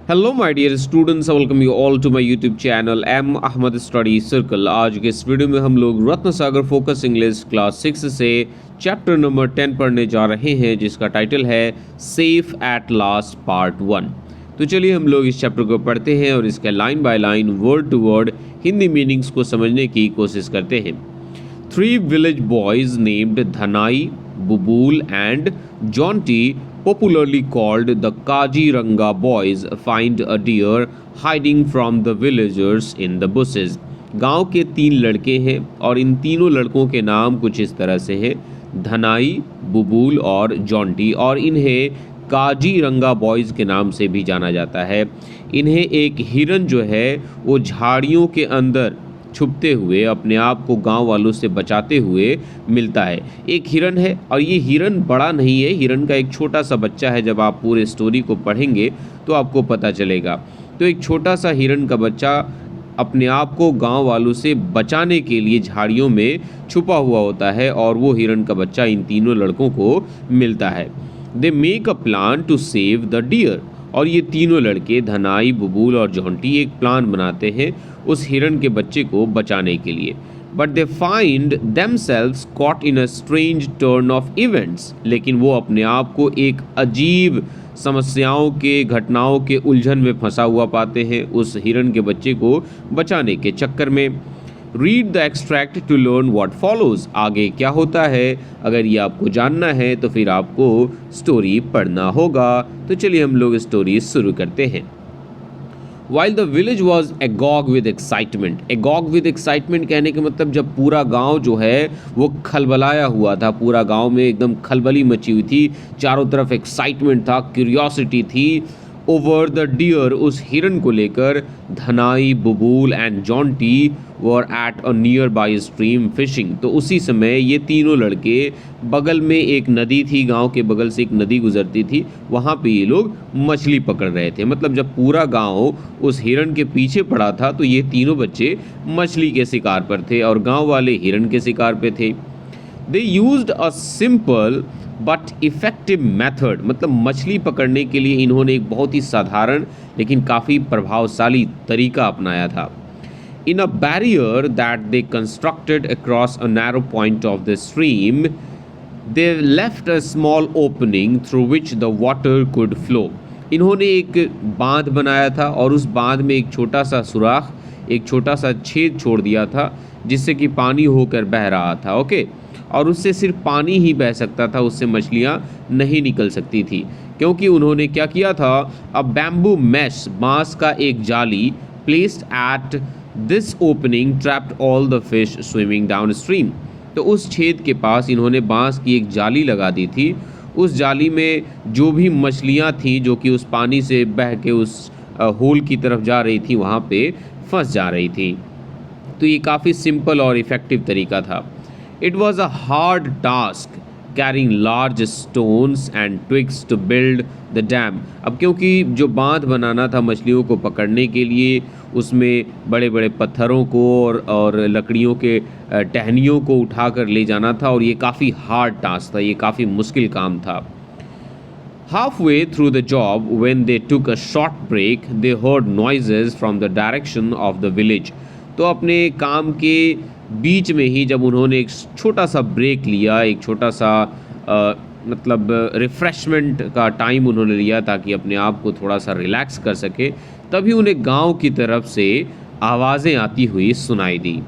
Hello my dear students, welcome you all to my YouTube channel M Ahmad study circle. आज के इस वीडियो में हम लोग Ratna Sagar focus English class 6 से चैप्टर नंबर 10 पढ़ने जा रहे हैं, जिसका टाइटल है सेफ एट लास्ट पार्ट 1। तो चलिए हम लोग इस चैप्टर को पढ़ते हैं और इसके line by line word to word Hindi meanings को समझने की कोशिश करते हैं। 3 village boys named Dhanai, Bubul and Jonty, popularly called the Kajiranga boys, find a deer hiding from the villagers in the bushes। गांव के 3 लड़के हैं और इन तीनों लड़कों के नाम कुछ इस तरह से हैं, धनाई, बुबुल और जॉन्टी, और इन्हें काजीरंगा बॉयज़ के नाम से भी जाना जाता है। इन्हें एक हिरन जो है वो झाड़ियों के अंदर छुपते हुए अपने आप को गांव वालों से बचाते हुए मिलता है। एक हिरन है और ये हिरन बड़ा नहीं है, हिरन का एक छोटा सा बच्चा है। जब आप पूरे स्टोरी को पढ़ेंगे तो आपको पता चलेगा। तो एक छोटा सा हिरन का बच्चा अपने आप को गांव वालों से बचाने के लिए झाड़ियों में छुपा हुआ होता है और वो हिरन का बच्चा इन तीनों लड़कों को मिलता है। They make a plan to save the deer, और ये तीनों लड़के धनाई, बुबुल और जॉन्टी एक प्लान बनाते हैं उस हिरन के बच्चे को बचाने के लिए। But they find themselves caught in a strange turn off events, लेकिन वो अपने आप को एक अजीब समस्याओं के, घटनाओं के उलझन में फंसा हुआ पाते हैं उस हिरन के बच्चे को बचाने के चक्कर में। Read the extract to learn what follows, आगे क्या होता है अगर ये आपको जानना है तो फिर आपको स्टोरी पढ़ना होगा। तो चलिए हम लोग स्टोरी शुरू करते हैं। While the village was agog with excitement, agog with excitement कहने के मतलब जब पूरा गांव जो है वो खलबलाया हुआ था, पूरा गांव में एकदम खलबली मची हुई थी, चारों तरफ एक्साइटमेंट था, क्यूरियोसिटी थी ओवर द डियर, उस हिरन को लेकर Dhanai, Bubul and Jonty were at a nearby stream fishing. तो उसी समय ये तीनों लड़के, बगल में एक नदी थी, गांव के बगल से एक नदी गुजरती थी, वहाँ पे ये लोग मछली पकड़ रहे थे। मतलब जब पूरा गांव उस हिरन के पीछे पड़ा था तो ये तीनों बच्चे मछली के शिकार पर थे और गांव वाले हिरन के शिकार पे थे। They used a simple but effective method, मतलब मछली पकड़ने के लिए इन्होंने एक बहुत ही साधारण लेकिन काफ़ी प्रभावशाली तरीका अपनाया था। In a barrier that they constructed across a narrow point of the stream, they left a small opening through which the water could flow. इन्होंने एक बांध बनाया था और उस बांध में एक छोटा सा सुराख, एक छोटा सा छेद छोड़ दिया था जिससे कि पानी होकर बह रहा था। ओके, और उससे सिर्फ पानी ही बह सकता था, उससे मछलियाँ नहीं निकल सकती थी, क्योंकि उन्होंने क्या किया था, अ बैम्बू मैश, बांस का एक जाली, placed at this opening trapped all the fish swimming down stream. तो उस छेद के पास इन्होंने बांस की एक जाली लगा दी थी। उस जाली में जो भी मछलियाँ थीं जो कि उस पानी से बह के उस होल की तरफ जा रही थी, वहाँ पे फंस जा रही थी। तो ये काफ़ी सिंपल और इफ़ेक्टिव तरीका था। It was a hard task carrying large stones and twigs to build the dam। अब क्योंकि जो बांध बनाना था मछलियों को पकड़ने के लिए, उसमें बड़े बड़े पत्थरों को और लकड़ियों के टहनियों को उठाकर ले जाना था और ये काफ़ी हार्ड टास्क था, ये काफ़ी मुश्किल काम था। Halfway through the job, when they took a short break, they heard noises from the direction of the village। तो अपने काम के बीच में ही जब उन्होंने एक छोटा सा ब्रेक लिया, एक छोटा सा मतलब रिफ़्रेशमेंट का टाइम उन्होंने लिया ताकि अपने आप को थोड़ा सा रिलैक्स कर सके, तभी उन्हें गांव की तरफ से आवाज़ें आती हुई सुनाई दी।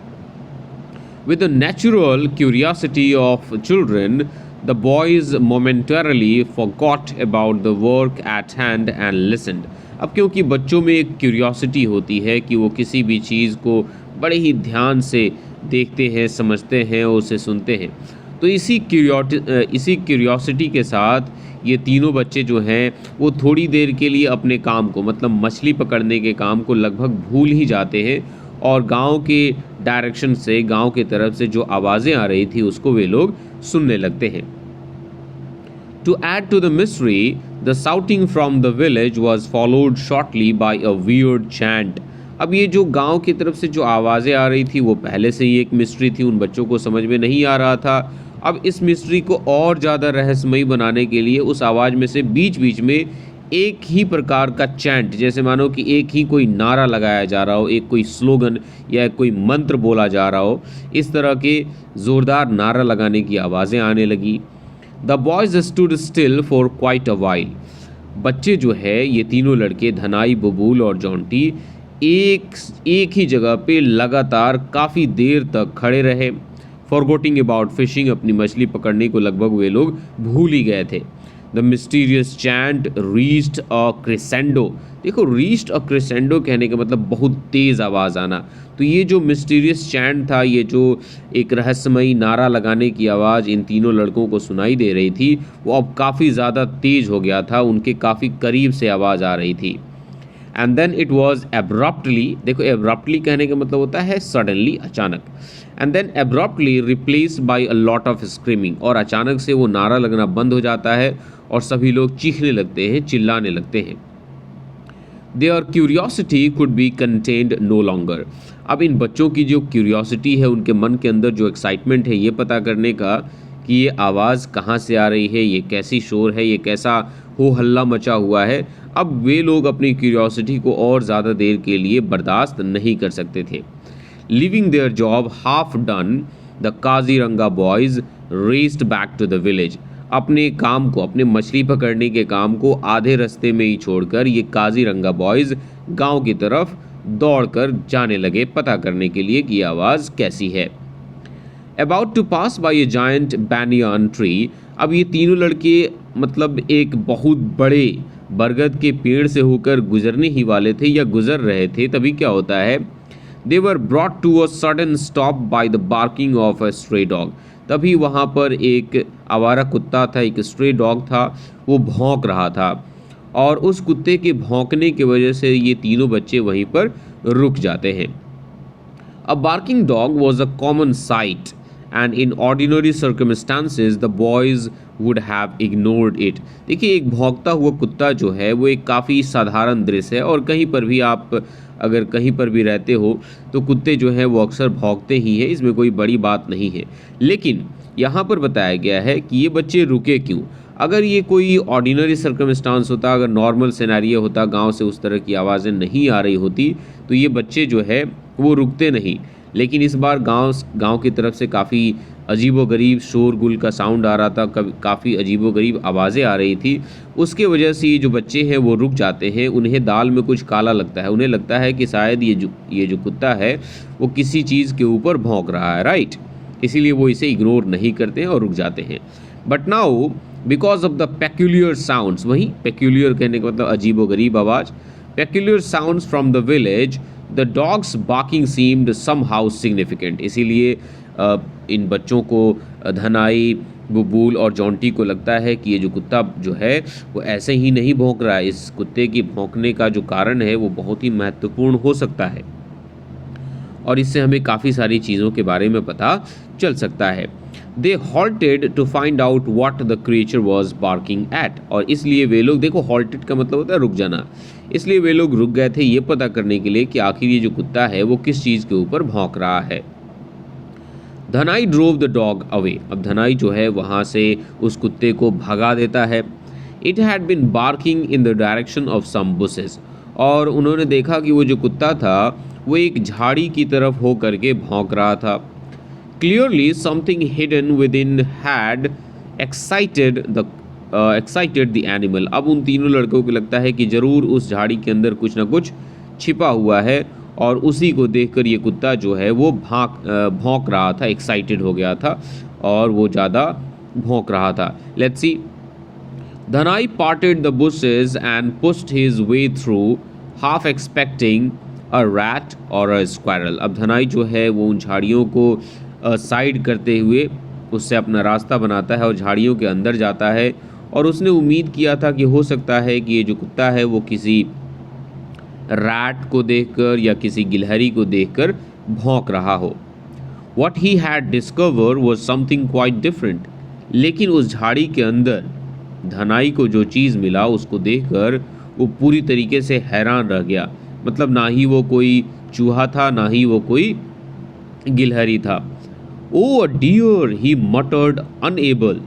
With the natural curiosity of children, the boys momentarily forgot about the work at hand and listened. अब क्योंकि बच्चों में एक क्यूरियोसिटी होती है कि वो किसी भी चीज़ को बड़े ही ध्यान से देखते हैं, समझते हैं और उसे सुनते हैं, तो इसी क्यूरियोसिटी के साथ ये तीनों बच्चे जो हैं वो थोड़ी देर के लिए अपने काम को, मतलब मछली पकड़ने के काम को लगभग भूल ही जाते हैं और गांव के डायरेक्शन से, गांव की तरफ से जो आवाज़ें आ रही थी उसको वे लोग सुनने लगते हैं। To add to the mystery, the shouting from the village was followed shortly by a weird chant। अब ये जो गांव की तरफ से जो आवाज़ें आ रही थी वो पहले से ही एक मिस्ट्री थी, उन बच्चों को समझ में नहीं आ रहा था। अब इस मिस्ट्री को और ज़्यादा रहस्यमयी बनाने के लिए उस आवाज़ में से बीच बीच में एक ही प्रकार का चैंट, जैसे मानो कि एक ही कोई नारा लगाया जा रहा हो, एक कोई स्लोगन या कोई मंत्र बोला जा रहा हो, इस तरह के ज़ोरदार नारा लगाने की आवाज़ें आने लगी। The boys stood still for quite a while. बच्चे जो है, ये तीनों लड़के धनाई, बबूल और जॉन्टी एक ही जगह पे लगातार काफ़ी देर तक खड़े रहे। फॉरगोटिंग अबाउट फिशिंग, अपनी मछली पकड़ने को लगभग वे लोग भूल ही गए थे। The mysterious chant reached a crescendo. देखो, रीच्ड अ क्रेसेंडो कहने का मतलब बहुत तेज़ आवाज़ आना। तो ये जो मिस्टीरियस चैंट था, ये जो एक रहस्यमयी नारा लगाने की आवाज़ इन तीनों लड़कों को सुनाई दे रही थी, वो अब काफ़ी ज़्यादा तेज़ हो गया था, उनके काफ़ी करीब से आवाज़ आ रही थी। And then it was abruptly, देखो एब्रप्टली कहने का मतलब होता है सडनली, अचानक। And then abruptly replaced by a lot of screaming, और अचानक से वो नारा लगना बंद हो जाता है और सभी लोग चीखने लगते हैं, चिल्लाने लगते हैं। Their curiosity could be contained no longer. अब इन बच्चों की जो क्यूरियोसिटी है, उनके मन के अंदर जो एक्साइटमेंट है ये पता करने का कि ये आवाज़ कहाँ से आ रही है, ये कैसी शोर है, ये कैसा हो हल्ला मचा हुआ है, अब वे लोग अपनी क्यूरियोसिटी को और ज़्यादा देर के लिए बर्दाश्त नहीं कर सकते थे। Living their job half done, the Kaziranga boys raced back to the village. अपने काम को, अपने मछली पकड़ने के काम को आधे रास्ते में ही छोड़कर ये काजीरंगा बॉयज़ गांव की तरफ दौड़कर जाने लगे, पता करने के लिए कि आवाज़ कैसी है। About to pass by a giant banyan tree. अब ये तीनों लड़के मतलब एक बहुत बड़े बरगद के पेड़ से होकर गुजरने ही वाले थे या गुजर रहे थे, तभी क्या होता है, they were brought to a sudden stop by the barking of a stray dog. तभी वहाँ पर एक आवारा कुत्ता था, एक स्ट्रे डॉग था, वो भौंक रहा था, और उस कुत्ते के भौंकने की वजह से ये तीनों बच्चे वहीं पर रुक जाते हैं। A barking dog was a common sight and in ordinary circumstances the boys would have ignored it. देखिए, एक भौंकता हुआ कुत्ता जो है वो एक काफ़ी साधारण दृश्य है, और कहीं पर भी आप अगर कहीं पर भी रहते हो तो कुत्ते जो हैं वो अक्सर भौंकते ही हैं, इसमें कोई बड़ी बात नहीं है। लेकिन यहाँ पर बताया गया है कि ये बच्चे रुके क्यों। अगर ये कोई ऑर्डिनरी सर्कमस्टांस होता, अगर नॉर्मल सिनेरियो होता, गांव से उस तरह की आवाज़ें नहीं आ रही होती, तो ये बच्चे जो है वो रुकते नहीं। लेकिन इस बार गांव की तरफ से काफ़ी अजीबोगरीब शोरगुल का साउंड आ रहा था, काफ़ी अजीबोगरीब आवाज़ें आ रही थी। उसके वजह से ये जो बच्चे हैं वो रुक जाते हैं, उन्हें दाल में कुछ काला लगता है, उन्हें लगता है कि शायद ये जो कुत्ता है वो किसी चीज़ के ऊपर भौंक रहा है, राइट। इसीलिए वो इसे इग्नोर नहीं करते हैं और रुक जाते हैं। But now because of the peculiar sounds, वहीं पेक्यूलियर कहने का मतलब अजीबोगरीब आवाज़, peculiar sounds from the village, the dogs barking seemed somehow significant. इसीलिए इन बच्चों को, धनाई, बुबूल और जॉन्टी को लगता है कि ये जो कुत्ता जो है वो ऐसे ही नहीं भौंक रहा है, इस कुत्ते की भौंकने का जो कारण है वो बहुत ही महत्वपूर्ण हो सकता है, और इससे हमें काफ़ी सारी चीज़ों के बारे में पता चल सकता है। They halted to find out what the creature was barking at, और इसलिए वे लोग, देखो हॉल्टेड का मतलब होता है रुक जाना, इसलिए वे लोग रुक गए थे ये पता करने के लिए कि आखिर ये जो कुत्ता है वो किस चीज़ के ऊपर भौंक रहा है। धनाई ड्रोव द डॉग अवे। अब धनाई जो है वहाँ से उस कुत्ते को भगा देता है। It had been barking in the direction of some bushes, और उन्होंने देखा कि वो जो कुत्ता था वो एक झाड़ी की तरफ हो करके भौंक रहा था। Clearly something hidden with in had excited the animal. अब उन तीनों लड़कों को लगता है कि ज़रूर उस झाड़ी के अंदर कुछ ना कुछ छिपा हुआ है, और उसी को देखकर ये कुत्ता जो है वो भौंक रहा था, एक्साइटेड हो गया था और वो ज़्यादा भौंक रहा था। Let's see. Dhanai parted the bushes and pushed his way through, half expecting a rat or a squirrel. अब धनाई जो है वो उन झाड़ियों को साइड करते हुए उससे अपना रास्ता बनाता है और झाड़ियों के अंदर जाता है, और उसने उम्मीद किया था कि हो सकता है कि ये जो कुत्ता है वो किसी रैट को देखकर या किसी गिलहरी को देखकर भौंक रहा हो। What he had discovered was something quite different। लेकिन उस झाड़ी के अंदर धनाई को जो चीज़ मिला उसको देखकर वो पूरी तरीके से हैरान रह गया। मतलब ना ही वो कोई चूहा था, ना ही वो कोई गिलहरी था। Oh dear, he muttered, unable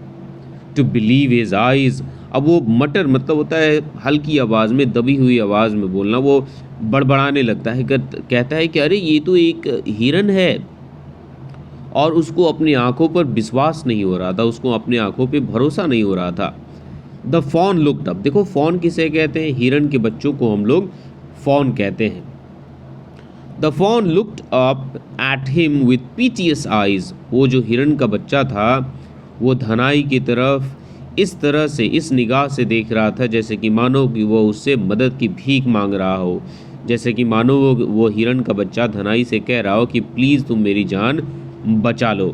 to believe his eyes। अब वो मटर मतलब होता है हल्की आवाज़ में, दबी हुई आवाज़ में बोलना, वो बड़बड़ाने लगता है, कहता है कि अरे ये तो एक हिरन है। और उसको अपनी आंखों पर विश्वास नहीं हो रहा था, उसको अपनी आंखों पे भरोसा नहीं हो रहा था। द फॉन लुक्ड अप, देखो फॉन किसे कहते हैं, हिरन के बच्चों को हम लोग फॉन कहते हैं। The fawn looked up at him with piteous eyes, वो जो हिरन का बच्चा था वो धनाई की तरफ इस तरह से, इस निगाह से देख रहा था जैसे कि मानो कि वो उससे मदद की भीख मांग रहा हो, जैसे कि मानो वो हिरन का बच्चा धनाई से कह रहा हो कि प्लीज़ तुम मेरी जान बचा लो।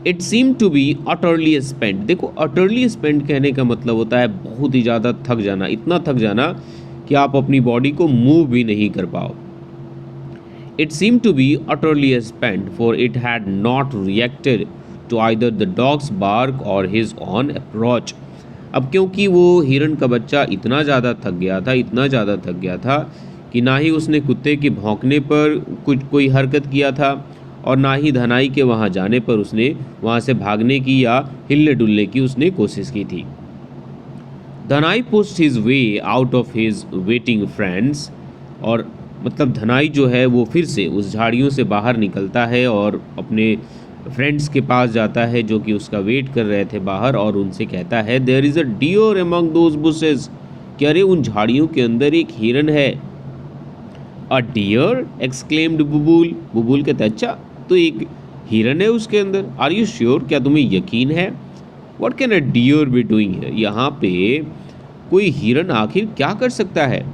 It seem to be utterly spent, देखो अटरली स्पेंट कहने का मतलब होता है बहुत ही ज़्यादा थक जाना, इतना थक जाना कि आप अपनी बॉडी को मूव भी नहीं कर पाओ। It seem to be utterly spent for it had not reacted to either the dogs bark और हिज ऑन अप्रोच। अब क्योंकि वो हिरन का बच्चा इतना ज़्यादा थक गया था, इतना ज़्यादा थक गया था कि ना ही उसने कुत्ते के भौंकने पर कोई हरकत किया था और ना ही धनाई के वहाँ जाने पर उसने वहाँ से भागने की या हिलने डुलने की उसने कोशिश की थी। Dhanai pushed his way out of his waiting friends, और मतलब धनाई जो है वो फिर से उस झाड़ियों से बाहर निकलता है और अपने फ्रेंड्स के पास जाता है जो कि उसका वेट कर रहे थे बाहर, और उनसे कहता है there is a deer among those bushes, कि अरे उन झाड़ियों के अंदर एक हिरन है। अ डियर एक्सक्लेम्ड बुबुल, बुबुल कहता है अच्छा तो एक हिरन है उसके अंदर, आर यू श्योर, क्या तुम्हें यकीन है। What can a deer be doing here, यहाँ पे कोई हिरन आखिर क्या कर सकता है।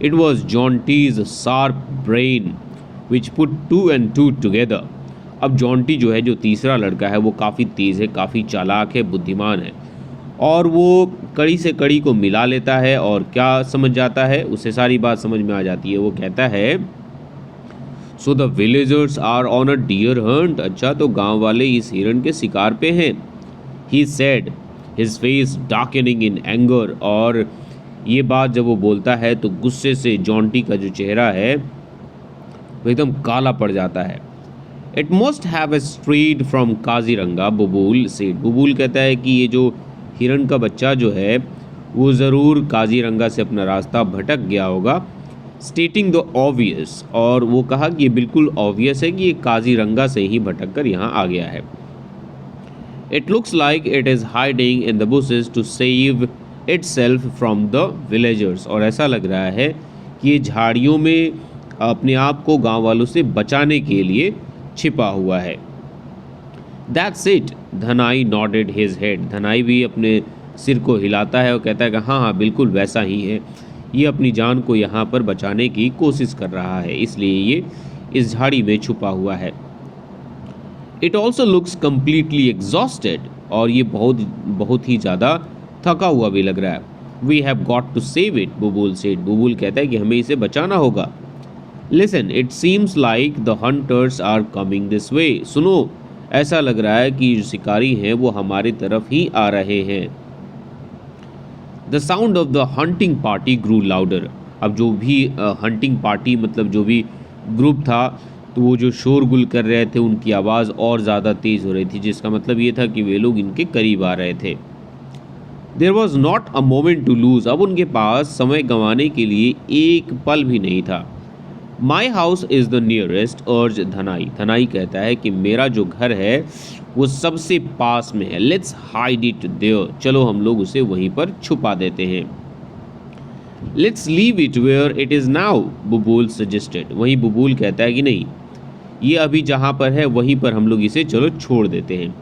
It was Jonty's sharp brain which put two and two together. अब जॉन्टी जो है, जो तीसरा लड़का है, वो काफ़ी तेज़ है, काफ़ी चालाक है, बुद्धिमान है, और वो कड़ी से कड़ी को मिला लेता है और क्या समझ जाता है, उसे सारी बात समझ में आ जाती है। वो कहता है so the villagers are on a deer hunt, अच्छा तो गांव वाले इस हिरन के शिकार पे हैं। He said his face darkening in anger, और ये बात जब वो बोलता है तो गुस्से से जॉन्टी का जो चेहरा है वो एकदम काला पड़ जाता है। It must have strayed from Kaziranga, Bubul said, Bubul कहता है कि ये जो हिरन का बच्चा जो है वो ज़रूर काजीरंगा से अपना रास्ता भटक गया होगा। स्टेटिंग द ऑब्वियस, और वो कहा कि ये बिल्कुल ऑब्वियस है कि ये काजीरंगा से ही भटक कर यहाँ आ गया है। It looks like it is hiding in the bushes to save itself from the villagers, और ऐसा लग रहा है कि ये झाड़ियों में अपने आप को गांव वालों से बचाने के लिए छिपा हुआ है। That's it, Dhanai nodded his head, Dhanai भी अपने सिर को हिलाता है और कहता है कि हाँ हाँ बिल्कुल वैसा ही है, ये अपनी जान को यहाँ पर बचाने की कोशिश कर रहा है, इसलिए ये इस झाड़ी में छुपा हुआ है। It also looks completely exhausted, और ये बहुत ही ज़्यादा थका हुआ भी लग रहा है। We have got to save it, Bubul said, Bubul कहता है कि हमें इसे बचाना होगा। Listen it seems like the hunters are coming this way, सुनो ऐसा लग रहा है कि जो शिकारी हैं वो हमारी तरफ ही आ रहे हैं। The sound of the hunting party grew louder, अब जो भी हंटिंग पार्टी मतलब जो भी ग्रुप था तो वो जो शोरगुल कर रहे थे उनकी आवाज़ और ज़्यादा तेज़ हो रही थी, जिसका मतलब ये था कि वे लोग इनके करीब आ रहे थे। There was not a moment to lose, अब उनके पास समय गंवाने के लिए एक पल भी नहीं था। My house is the nearest, अर्ज धनाई, धनाई कहता है कि मेरा जो घर है वो सबसे पास में है। लेट्स हाइड इट देयर, चलो हम लोग उसे वहीं पर छुपा देते हैं। Let's leave it where it is now, Bubul suggested, वहीं बुबुल कहता है कि नहीं, ये अभी जहाँ पर है वहीं पर हम लोग इसे चलो छोड़ देते हैं।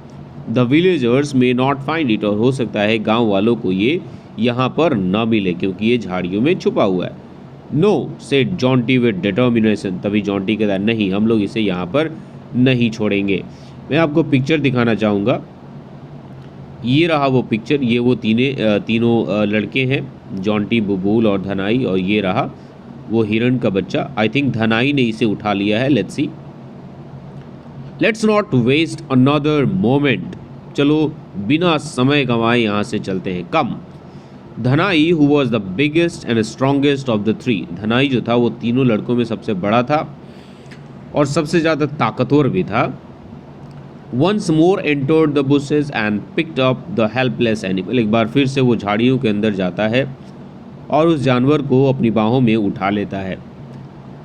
The villagers may not find it, और हो सकता है गांव वालों को ये यहाँ पर ना मिले क्योंकि ये झाड़ियों में छुपा हुआ है। No said Jonty with determination, तभी जॉन्टी कहता है नहीं, हम लोग इसे यहाँ पर नहीं छोड़ेंगे। मैं आपको पिक्चर दिखाना चाहूँगा, ये रहा वो पिक्चर, ये वो तीनों लड़के हैं, जॉन्टी, बुबुल और धनाई, और ये रहा वो हिरन का बच्चा। आई थिंक धनाई ने इसे उठा लिया है। Let's see, let's not waste another moment, चलो बिना समय गंवाए यहाँ से चलते हैं। Come, Dhanai who was the biggest and strongest of the three, Dhanai जो था वो तीनों लड़कों में सबसे बड़ा था और सबसे ज़्यादा ताकतवर भी था। Once more entered the bushes and picked up the helpless animal. एक बार फिर से वो झाड़ियों के अंदर जाता है और उस जानवर को अपनी बाहों में उठा लेता है।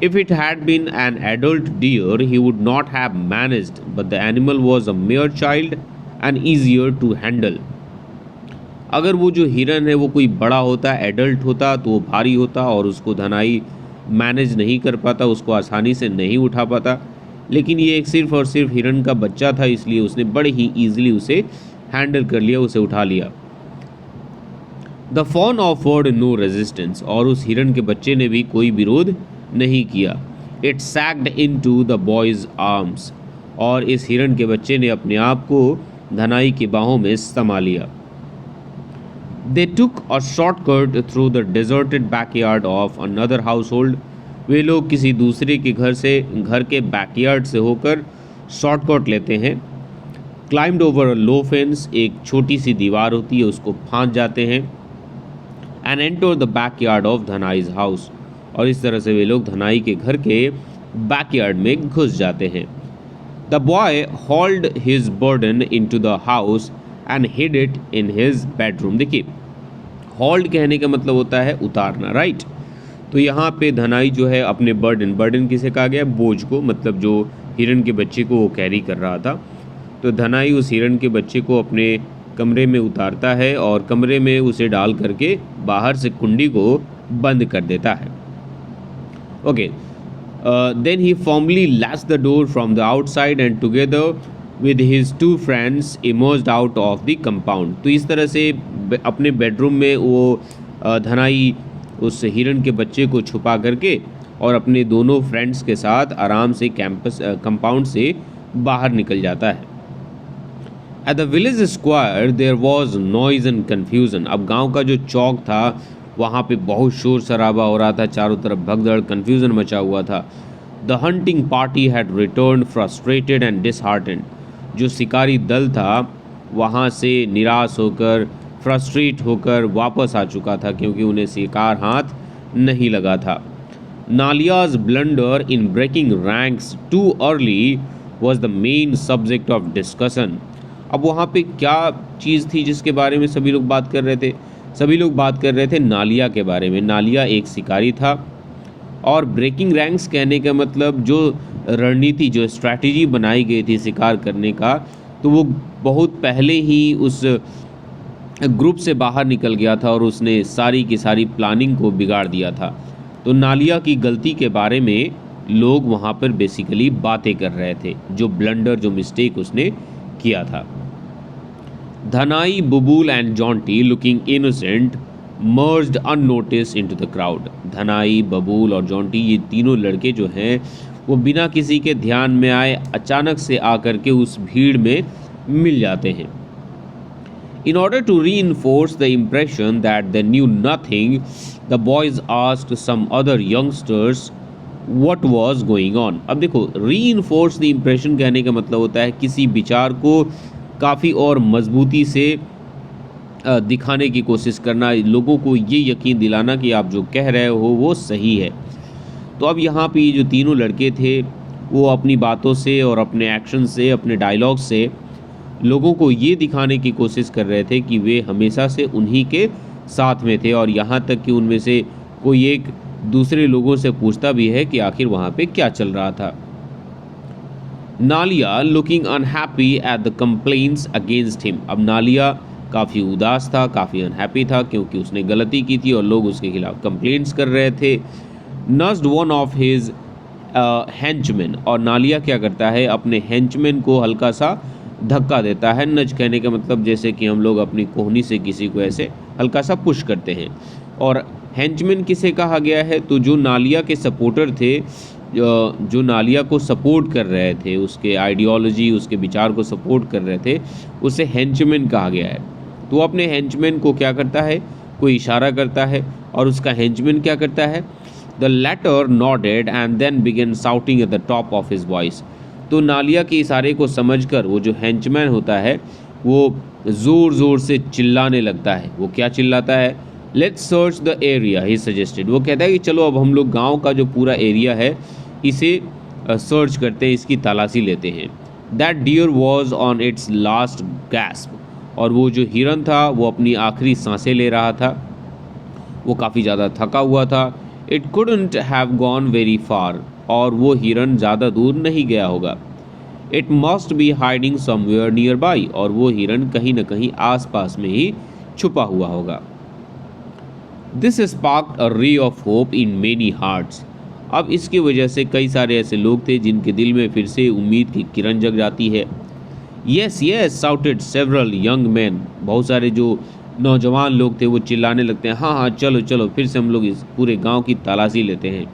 If it had been an adult deer, he would not have managed, but the animal was a mere child and easier to handle. अगर वो जो हिरन है वो कोई बड़ा होता, एडल्ट होता, तो वो भारी होता और उसको धनाई मैनेज नहीं कर पाता, उसको आसानी से नहीं उठा पाता। लेकिन ये एक सिर्फ और सिर्फ हिरन का बच्चा था, इसलिए उसने बड़े ही ईजिली उसे हैंडल कर लिया, उसे उठा लिया। The fawn offered no resistance, और उस हिरन के बच्चे ने भी कोई विरोध नहीं किया। It sagged in to the boy's arms, और इस हिरन के बच्चे ने अपने आप को धनाई की बाहों में समा लिया। They took a shortcut through the deserted backyard of another household. वे लोग किसी दूसरे के घर के बैकयार्ड से होकर शॉर्टकट लेते हैं। Climbed over a low fence, एक छोटी सी दीवार होती है, उसको फांद जाते हैं। And enter the backyard of Dhanai's house, और इस तरह से वे लोग धनाई के घर के बैकयार्ड में घुस जाते हैं। The boy hauled his burden into the house and hid it in his bedroom. देखिए, हॉल्ड कहने का मतलब होता है उतारना, राइट। तो यहाँ पे धनाई जो है अपने बर्डन किसे कहा गया, बोझ को, मतलब जो हिरन के बच्चे को वो कैरी कर रहा था। तो धनाई उस हिरन के बच्चे को अपने कमरे में उतारता है और कमरे में उसे डाल करके बाहर से कुंडी को बंद कर देता है। Okay, then he firmly latched the door from the outside and together with his two friends emerged out of the compound. तो इस तरह से अपने बेडरूम में वो धनाई उस हिरन के बच्चे को छुपा करके और अपने दोनों फ्रेंड्स के साथ आराम से कंपाउंड से बाहर निकल जाता है। At the village square there was noise and confusion. अब गांव का जो चौक था वहाँ पे बहुत शोर शराबा हो रहा था, चारों तरफ भगदड़, कन्फ्यूज़न मचा हुआ था। The hunting party had return frustrated and disheartened. जो शिकारी दल था वहाँ से निराश होकर, फ्रस्ट्रेट होकर वापस आ चुका था, क्योंकि उन्हें शिकार हाथ नहीं लगा था। Nalia's blunder in breaking ranks too early was the main subject of discussion. अब वहाँ पे क्या चीज़ थी जिसके बारे में सभी लोग बात कर रहे थे? सभी लोग बात कर रहे थे नालिया के बारे में। नालिया एक शिकारी था और ब्रेकिंग रैंक्स कहने का मतलब जो रणनीति, जो स्ट्रैटेजी बनाई गई थी शिकार करने का, तो वो बहुत पहले ही उस ग्रुप से बाहर निकल गया था और उसने सारी की सारी प्लानिंग को बिगाड़ दिया था। तो नालिया की गलती के बारे में लोग वहाँ पर बेसिकली बातें कर रहे थे, जो ब्लंडर, जो मिस्टेक उसने किया था। Dhanai, Bubul and Jonty looking innocent merged unnoticed into the crowd. Dhanai, Bubul और जॉन्टी, ये तीनों लड़के जो हैं वो बिना किसी के ध्यान में आए अचानक से आकर के उस भीड़ में मिल जाते हैं। In order to reinforce the impression that they knew nothing, the boys asked some other youngsters what was going on. अब देखो, reinforce the impression कहने का मतलब होता है किसी विचार को काफ़ी और मजबूती से दिखाने की कोशिश करना, लोगों को ये यकीन दिलाना कि आप जो कह रहे हो वो सही है। तो अब यहाँ पे जो तीनों लड़के थे वो अपनी बातों से और अपने एक्शन से, अपने डायलॉग से लोगों को ये दिखाने की कोशिश कर रहे थे कि वे हमेशा से उन्हीं के साथ में थे, और यहाँ तक कि उनमें से कोई एक दूसरे लोगों से पूछता भी है कि आखिर वहाँ पे क्या चल रहा था। Nalia looking unhappy at the complaints against him. अब नालिया काफ़ी उदास था, काफ़ी अनहैप्पी था, क्योंकि उसने गलती की थी और लोग उसके खिलाफ कंप्लेंट्स कर रहे थे। नज्ड वन ऑफ हिज हेंचमैन, और नालिया क्या करता है, अपने हेंचमैन को हल्का सा धक्का देता है। नज कहने का मतलब जैसे कि हम लोग अपनी कोहनी से किसी को ऐसे हल्का सा पुश करते हैं। और हेंचमैन किसे कहा गया है, तो जो नालिया के सपोर्टर थे, जो नालिया को सपोर्ट कर रहे थे, उसके आइडियोलॉजी, उसके विचार को सपोर्ट कर रहे थे, उसे हेंचमैन कहा गया है। तो अपने हेंचमैन को क्या करता है, कोई इशारा करता है, और उसका हेंचमैन क्या करता है, the latter nodded and then began shouting at the top of his voice. तो नालिया के इशारे को समझकर वो जो हेंचमैन होता है वो ज़ोर ज़ोर से चिल्लाने लगता है। वो क्या चिल्लाता है, let's search the area he suggested. वो कहता है कि चलो अब हम लोग गांव का जो पूरा एरिया है इसे सर्च करते हैं, इसकी तलाशी लेते हैं। That deer was on its last gasp, और वो जो हिरन था वो अपनी आखिरी सांसें ले रहा था, वो काफ़ी ज़्यादा थका हुआ था। It couldn't have gone very far, और वो हिरन ज़्यादा दूर नहीं गया होगा। It must be hiding somewhere near by, और वो हिरन कहीं न कहीं आसपास में ही छुपा हुआ होगा। This sparked a ray of hope in many hearts, अब इसकी वजह से कई सारे ऐसे लोग थे जिनके दिल में फिर से उम्मीद की किरण जग जाती है। Yes yes shouted several young man, बहुत सारे जो नौजवान लोग थे वो चिल्लाने लगते हैं, हाँ हाँ चलो चलो फिर से हम लोग इस पूरे गांव की तलाशी लेते हैं।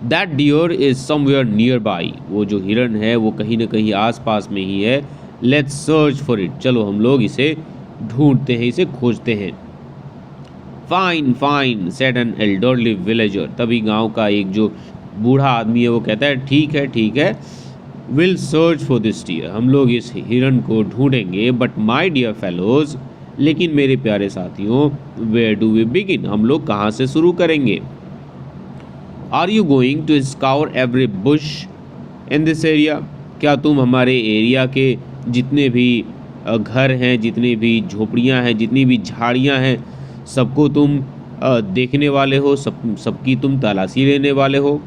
That deer is somewhere nearby, वो जो हिरन है वो कहीं ना कहीं आसपास में ही है। लेट्स सर्च फॉर इट, चलो हम लोग इसे ढूंढते हैं, इसे खोजते हैं। Fine fine said an elderly villager, तभी गांव का एक जो बूढ़ा आदमी है वो कहता है ठीक है, will search for this deer, हम लोग इस हिरन को ढूंढेंगे। बट माई डियर फेलोज, लेकिन मेरे प्यारे साथियों, वेयर डू वी बिगिन, हम लोग कहाँ से शुरू करेंगे। Are you going to scour every bush in this area, क्या तुम हमारे एरिया के जितने भी घर हैं, जितने भी झोपड़ियाँ हैं, जितनी भी झाड़ियाँ हैं, सबको तुम देखने वाले हो, सबकी तुम तलाशी लेने वाले हो।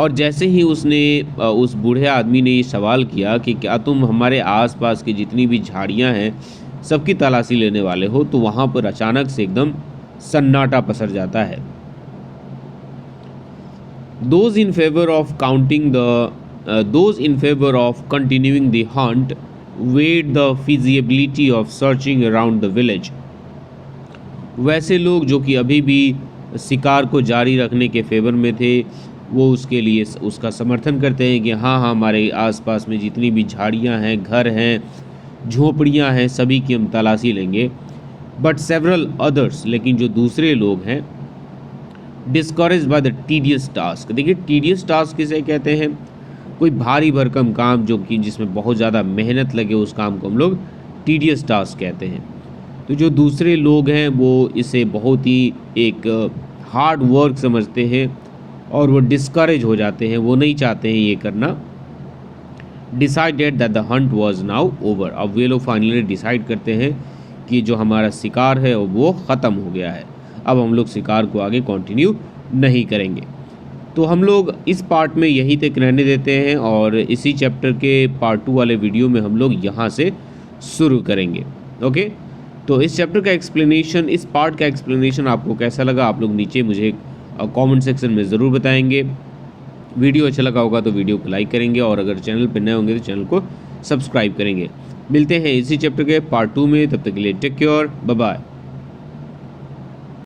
और जैसे ही उसने उस बूढ़े आदमी ने ये सवाल किया कि क्या तुम हमारे आसपास की जितनी भी झाड़ियाँ हैं सबकी तलाशी लेने वाले हो, तो वहाँ पर अचानक से एकदम सन्नाटा पसर जाता है। Those in favor of continuing the hunt weighed the feasibility of searching around the village. वैसे लोग जो कि अभी भी शिकार को जारी रखने के फेवर में थे, वो उसके लिए उसका समर्थन करते हैं कि हाँ हमारे आसपास में जितनी भी झाड़ियाँ हैं, घर हैं, झोपड़ियाँ हैं, सभी की हम तलाशी लेंगे। बट सेवरल अदर्स, लेकिन जो दूसरे लोग हैं, discourage by the tedious task, देखिए टीडियस टास्क किसे कहते हैं, कोई भारी भरकम काम जो कि जिसमें बहुत ज़्यादा मेहनत लगे, उस काम को हम लोग टीडियस टास्क कहते हैं। तो जो दूसरे लोग हैं वो इसे बहुत ही एक हार्ड वर्क समझते हैं और वो डिस्करेज हो जाते हैं, वो नहीं चाहते हैं ये करना। Decided that the Hunt was now over, अब वे लोग फाइनली डिसाइड करते हैं कि जो हमारा शिकार है वो ख़त्म हो गया है, अब हम लोग शिकार को आगे कंटिन्यू नहीं करेंगे। तो हम लोग इस पार्ट में यहीं तक रहने देते हैं और इसी चैप्टर के पार्ट 2 वाले वीडियो में हम लोग यहाँ से शुरू करेंगे। ओके, तो इस चैप्टर का एक्सप्लेनेशन, इस पार्ट का एक्सप्लेनेशन आपको कैसा लगा, आप लोग नीचे मुझे कमेंट सेक्शन में ज़रूर बताएंगे। वीडियो अच्छा लगा होगा तो वीडियो को लाइक करेंगे और अगर चैनल पर नए होंगे तो चैनल को सब्सक्राइब करेंगे। मिलते हैं इसी चैप्टर के पार्ट 2 में, तब तक के लिए टेक केयर, बाय बाय।